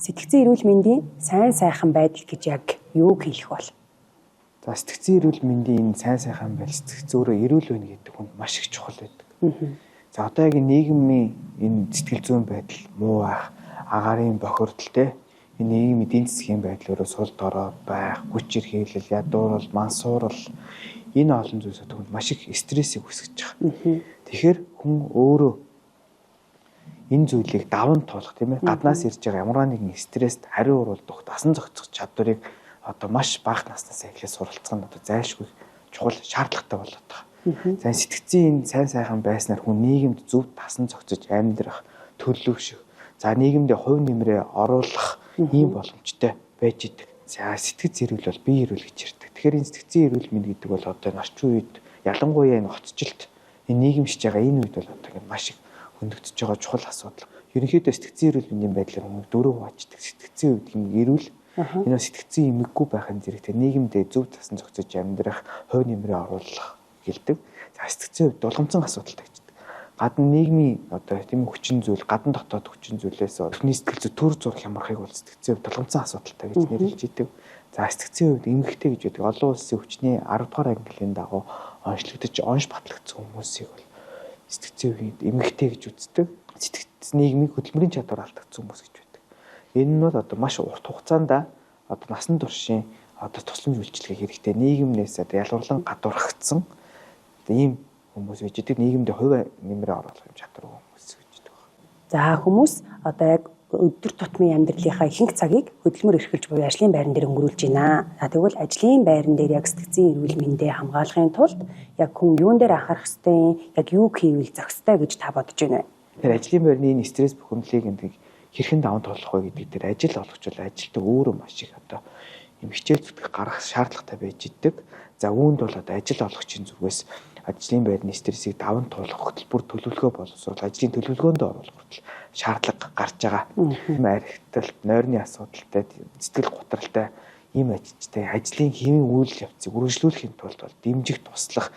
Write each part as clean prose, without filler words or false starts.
сэтгцэн эрүүл мэндийн сайн сайхан байдал гэж яг юу хэлэх бол? За сэтгцэн эрүүл мэндийн энэ сайн сайхан байдал сэтгцэн өөрөө эрүүл байна гэдэг хүнд маш их чухал байдаг. За одоо яг нийгмийн энэ сэтгэл зүйн байдал муу байх, агаарын бохирдолтой энэ нийгмийн эдийн засгийн байдлаараа сул дорой байх, хүч ирхийлэл, ядуурл, мансуурал энэ олон зүйлсүүд хүнд маш их стрессийг үүсгэж байгаа. Тэгэхээр хүн өөрөө энэ зүйлийг даван туулах тийм ээ гаднаас ирж байгаа ямар нэгэн стресст хариу урвалдах дасан зохицох чадварыг одоо маш бага наснаас эхлээд суралцах нь одоо зайлшгүй чухал шаардлагатай болоод байгаа. За сэтгцэн энэ сайн сайхан байснаар хүн нийгэмд зөв дасан зохицож амьдрах, төлөвшөх, за нийгэмдээ хувь нэмрээ оруулах ийм боломжтой байж идэг. За сэтгц эрүүл бол бие эрүүл гэж ярьдаг. Тэгэхээр энэ сэтгцэн эрүүл мэнд гэдэг бол одоо энэ орчин үед ялангуяа энэ хотчлт энэ нийгэмшиж байгаа энэ үед бол одоо ингэ маш их хөндөгдөж байгаа чухал асуудал. Ерөнхийдөө сэтгцэн эрүүл мэндийн байдлаар хүмүүс дөрөв хуваачдаг. Сэтгцэн үед юм эрүүл энэ сэтгцэн эмэггүй байхын зэрэгтэй нийгэмдээ зөв тасан зохицож амьдрах, хувь нэмрээ оруулах гэлдэг. За сэтгцэн үед дулгамцсан асуудалтай гэж. Гадна нийгмийн одоо тийм хүчин зүйл, гадна дотоод хүчин зүйлээс өрхний сэтгэл зүй төр зурх хямрахыг бол сэтгцэн үед дулгамцсан асуудалтай гэж нэрлэж идэг. За сэтгцэн үед эмэгтэй гэж байдаг. Олон улсын хүчний 10 дугаар ангиллын дагуу онцлогдож, онш батлагдсан хүмүүсийг бол сэтгцэн үед эмэгтэй гэж үздэг. Сэтгцэн нийгмийн хөдөлмөрийн чадвар алдагдсан хүмүүс гэж байдаг. Энэ нь бол одоо маш урт хугацаанд одоо насан туршийн одоо тусламж үйлчилгээ хэрэгтэй нийгэмнээс одоо ялгарлан гадуурхагдсан ийм хүмүүс байж идэг нийгэмдээ хувь нэмрээ оруулах юм чадваргүй хүмүүс гэж байдаг. За хүмүүс одоо яг өдөр тутмын амьдралынхаа ихэнх цагийг хөдөлмөр эрхэлж буй ажлын байран дээр өнгөрүүлж байна. Тэгвэл ажлын байран дээр яг сэтгцэн эрүүл мэндээ хамгаалахын тулд яг хүн юун дээр анхаарах ёстой, яг юу хийвэл зохистой гэж та бодож байна вэ? Тэгэхээр ажлын байрны энэ стресс бухимдлыг энэ хэрхэн даван туулах вэ гэдэг дээр ажил олгогч бол ажилтаа өөрөө маш их одоо юм хичээл зүтгэх гарах шаардлагатай байж идэг. За үүнд бол одоо ажил олгогчийн зүгээс ажлын байрны стрессийг даван туулах хөтөлбөр төлөвлөгөө боловсруул ажлын төлөвлөгөөнд оруулах хүртэл шаардлага гарч байгаа. Архитект, нойрны асуудалтай, сэтгэл готролтой ийм ажилчтай ажлын хэвийн үйл явцыг үргэлжлүүлэхийн тулд бол дэмжих, туслах,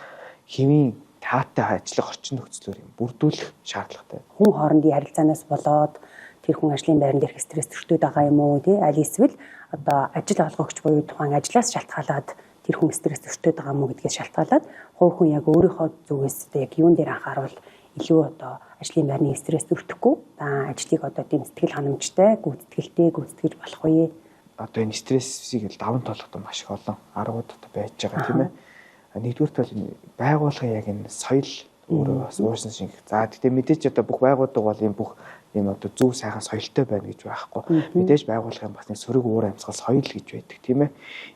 хэвийн таатай ажиллах орчин нөхцлөөр юм бүрдүүлэх шаардлагатай. Хүн хоорондын харилцаанаас болоод тэр хүн ажлын байран дээрх стресс төртөд байгаа юм уу тий? Аль эсвэл одоо ажил олгогч буюу тухайн ажлаас шалтгаалаад тэр хүн стресс төртөд байгаа мó гэдгээс шалтгаалаад хувь хүн яг өөрийнхөө зүгээс одоо яг юун дээр анхаарвал илүү одоо ажлын байрны стресс төртөхгүй ажлыг одоо тийм сэтгэл ханамжтай, гүйцэтгэлтэй гүйцэтгэж болох вэ? Одоо энэ стрессийг даван туулахад маш их олон аргууд байж байгаа тийм ээ. Нэгдүгürt бол байгууллагын яг энэ соёл өөрөө бас уурсан шиг. За тэгтээ мэдээч одоо бүх байгууллага бол ийм бүх ийм одоо зөв сайхан соёлтой байна гэж байхгүй. Мэдээж байгууллагын бас нэг сөрөг уур амьсгал соёл гэж байдаг тийм ээ.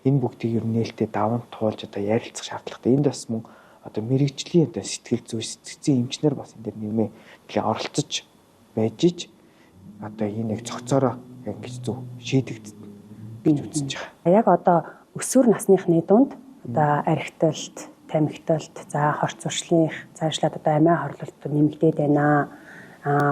Энэ бүгдийг ер нь нээлттэй даван туулж одоо ярилцах шаардлагатай. Энд бас мөн одоо мэрэгжлийн одоо сэтгэл зүй сэтгцэн эмчнэр бас энэ дэр нэмээ оролцож байж иж одоо энийг цогцоороо ингэж зөв шийдэгдэх гэж үзэж байгаа. Яг одоо өсвөр насныхны дунд одоо архиталт, тамхиталт, за хорц зуршлынх, цаашлаад одоо амиа хорлолт нэмэгдээд байна.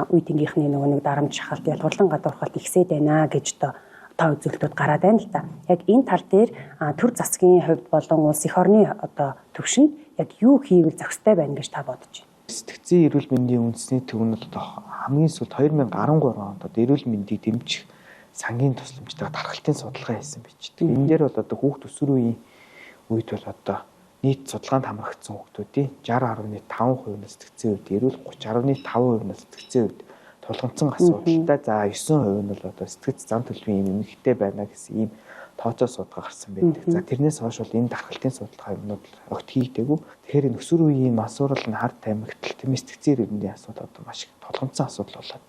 Үе тэнгийнхний нэг дарамт шахалт, ялгарлан гадуурхалт ихсээд байна гэж одоо та үзүүлэлтүүд гараад байна л да. Яг энэ тал дээр төр засгийн хувьд болон улс их орны одоо төвшөнд яг юу хийвэл зохистой байна гэж та бодож байна? Сэтгцэн эрүүл мэндийн үндэсний төвнөд одоо хамгийн сүүлд 2013 онд одоо эрүүл мэндийг дэмжих сангийн тусламжтай тархалтын судалгаа хийсэн байж дээ. Энэ дээр бол одоо хүүхд өсвөр үед бол одоо нийт судалгаанд хамрагдсан хүүхдүүдийн 60.5% нь сэтгцэн үед эрүүл 30.5% нь сэтгцэн үед тулгамдсан асуудалтай. За 9% нь бол одоо сэтгц зам төлөвийн эмэгтэй байна гэсэн ийм тооцоо судалгаа гарсан байдаг. За тэрнээс хойш бол энэ тархалтын судалгаа юмнууд огт хийгдээгүй. Тэгэхээр энэ өсвөр үеийн масуурал нь хард тамхитал тийм сэтгцэн эрүүлийн асуудал одоо маш их тулгамдсан асуудал болоод.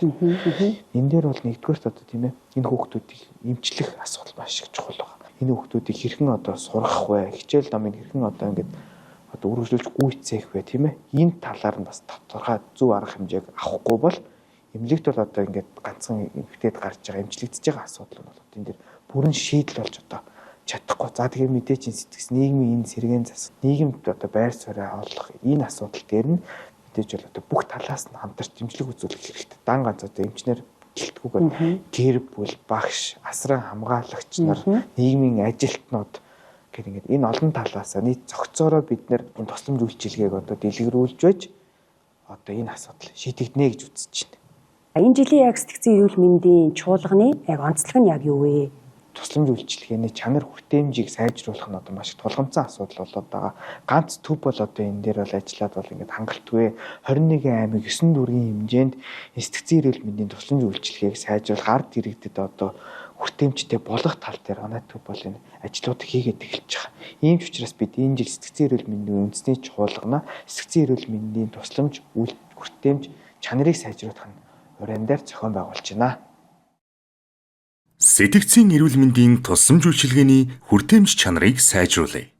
Энэ дээр бол нэгдүгээрт одоо тийм ээ энэ хүүхдүүдийг эмчлэх асуудал маш их чухал байна. Энэ хүүхдүүдийг хэрхэн одоо сургах вэ? Хичээл номыг хэрхэн одоо ингээд одоо үргэлжлүүлж гүйцээх вэ, тийм ээ? Энэ талаар нь бас тодорхой зөв арга хэмжээг авахгүй бол эмнэлэгт бол одоо ингээд ганцхан эмгтээд гарч байгаа эмчлэгдэж байгаа асуудал нь бол энэ дэр бүрэн шийдэл болж одоо чадахгүй. За тэгээ мэдээч сэтгц нийгмийн энэ сэргээн зас нийгэмд одоо байр суурь олох энэ асуудал дээр нь мэдээж бол одоо бүх талаас нь хамтарч дэмжлэг үзүүлэх хэрэгтэй. Дан ганц одоо эмчнэр гэлтгүүгээр гэр бүл, багш, асран хамгаалагч нар, нийгмийн ажилтнууд гэх ингээд энэ олон талаас нийт зохицоороо бид нэр энэ тусламж үйлчилгээг одоо дэлгэрүүлж байж одоо энэ асуудал шийдэгдэнэ гэж үзэж байна. За энэ жилийн яг сэтгцэн эрүүл мэндийн чуулганы яг онцлог нь яг юу вэ? Тусламж үйлчилгээний чанар хүртээмжийг сайжруулах нь одоо маш их тулгамдсан асуудал болоод байгаа. Ганц төв бол одоо энэ дээр бол ажиллаад бол ингээд хангалтгүй 21 аймаг 9 дүүргийн хэмжээнд сэтгцэн эрүүл мэндийн тусламж үйлчилгээг сайжруулах ард иргэдэд одоо хүртээмжтэй болох тал дээр оноо төв бол энэ ажлууд хийгээд эхэлж байгаа. Ийм ч учраас бид энэ жил сэтгцэн эрүүл мэндийн үндэсний чуулгана сэтгцэн эрүүл мэндийн тусламж хүртээмж чанарыг сайжруулах нь уран дээр зохион байгуулж байна. Сэтгцэн эрүүл мэндийн тусламж үйлчилгээний хүртээмж чанарыг сайжруулъя.